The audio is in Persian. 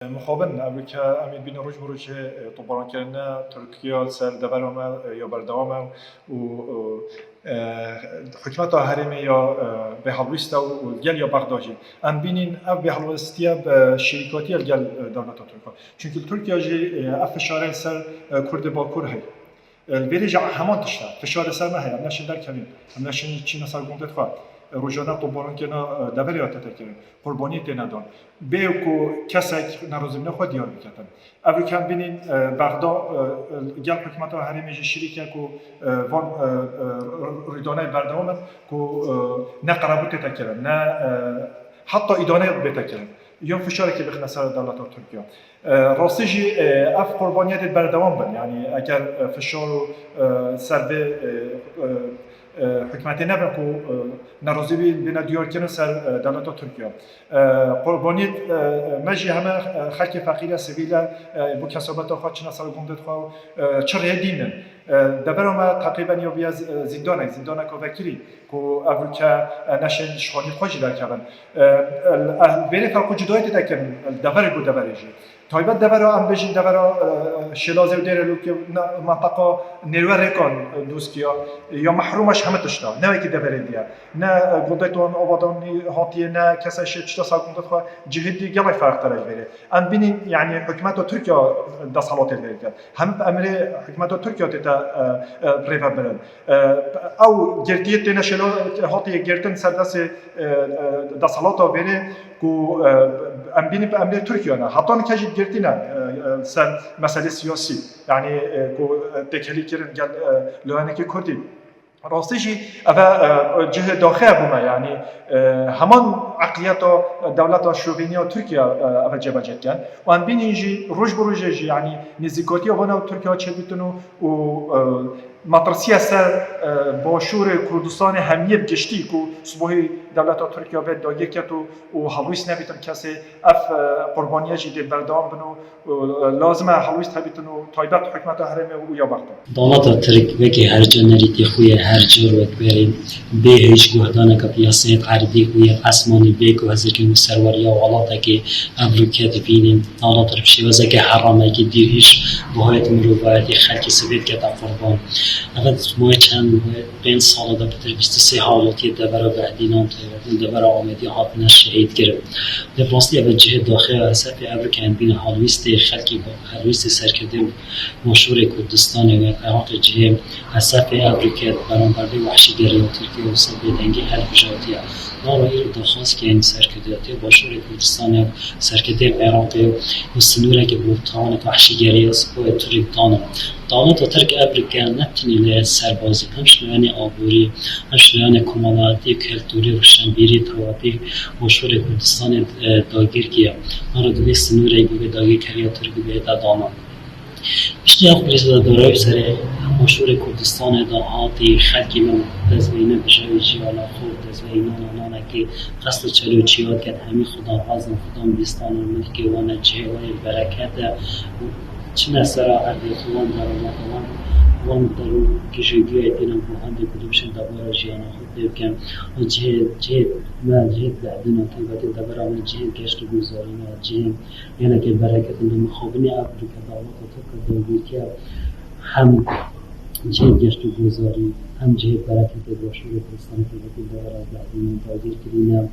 مخابن اولی که امید بین روز بروج طبران کردن ترکیه سر دبرم یا بردوام و حکمت هرمی یا به حلوست و گل یا بغدادی ام بینین اف به حلوستی به شرکتی گل دولت ترکیه چون ترکیه جی اف فشار سر کرد با کرد هی البرج همان تشتا فشار سر ما هی ام نشین در کمین ام نشین چی نسال گمدت خواهد روزانه طبران کردن دبریات تکریم قربانی تندان بیوکو کسک نروزم نخود دیار میکردن. اولی که بینین بغداد گل حکمت ها هرمی شریکه کو وان ریدانه بردوام کو نه قرابت تکریم نه حتی ایدانه بتکریم. یوم فشاری که بخنه سر دولت ترکیه. راستیجی اف قربانیت بردوام بن یعنی اگر فشار سر به حکمتی نبود که ناراضی بین دیار کنه سر دولت ترکیه. قربانیت مجی همه خلک فقیر سویل با کسبات خود چند سال گندت خو چرا دینن. دبرم تقریبا یا بیاز زندان کوفکری که اول که نشین شخانی خوشی دارن. بین فرق جدایی تکن دبری بود دبریجی. تایبت دبرا ام بجین دبرا شلازه و دیره لوک منطقه نیروی کن دوستیا یا محرومش همه تشتا نه کی دبره دیا نه گودتون آبادانی هاتیه نه کسش چتا سال گودت خو جهدی گلی فرق ترج بره ام بینیم یعنی حکومت ترکیه دستالات الگرد هم امر حکومت ترکیه تا ریفا برن او گردیت نه شلو هاتیه گردن سردس دستالات بره کو ام بینیم امر ترکیه نه حتی نکجی گرتینا سر مسئله سیاسی یعنی کو تکلی کردن گل لحنی که کردی راستیجی اوا جه داخل بوما یعنی همان عقلیت دولت شوونیا ترکیه اوا جبهت کن و ام بینیجی روز بروزی یعنی نزدیکاتی آوان ترکیه چه بیتونو و مطرسی سر با شور کردستان همیه بجشتی که صبحی دولت ترکیه به داگیر کرد و حلویس نبیتن کسی اف قربانیه جدی بردام بنو لازمه حلویس تبیتن و تایبت حکمت هرمه و یا وقت. دولت ترکیه که هر جنریتی خوی هر جور وقت برین به هیچ گهدانه که پیاسه قردی خوی قسمانی به که هزار که مسرواریا و غلطه که ابروکیت بینیم دولت ترکیه واسه که حرامه که دیرش باید مروبایتی خالق سبید که قربان اول ما چند بین سال دا بتر 23 حالاتی دبر بعدینام تایید دبر آمدی هات نشهید کرد. در راستی اول جهت داخل اثر اول که بین حالویست خلقی با حالویست سرکرده مشهور کردستان و عراق جهت اثر اول که برانبرده وحشیگری ترکیه و سبب دنگی هر بجاتی نارایی رو درخواست که این سرکرده‌ای مشهور کردستان سرکرده عراق و سنوره که بودتان وحشیگری سپاه ترکیه دولت ترک ابریکا نتونی له سربازی همشنیان آبوری همشنیان کمالات کلتوری روشنبیری تواتی مشهور کردستان داگیر کیا مرا دوست نوری به داگیر کریا ترکی به دادام بیشتر خودش دارای سر مشهور کردستان دهاتی خلقی من دزبینه بجای جیالا خود دزبینه نانا که قصد چلوچیات کرد همین خدا حازم خدا بیستان و ملکی و نجهوی برکت چه سرا اردیتوان درآمدوان وان درو کشیدی ایتینم با هم دیگه دبار جیانا خود دیگم و جه بعدین که بعد دبار آمد جه گشت گذاری نه جه یعنی که برکت اندام خوابنی آفریقا دولت تو کدومیتی هم جه گشت گذاری هم جه برکت باشور کردستان که بعد دبار از بعدین تاجر کردیم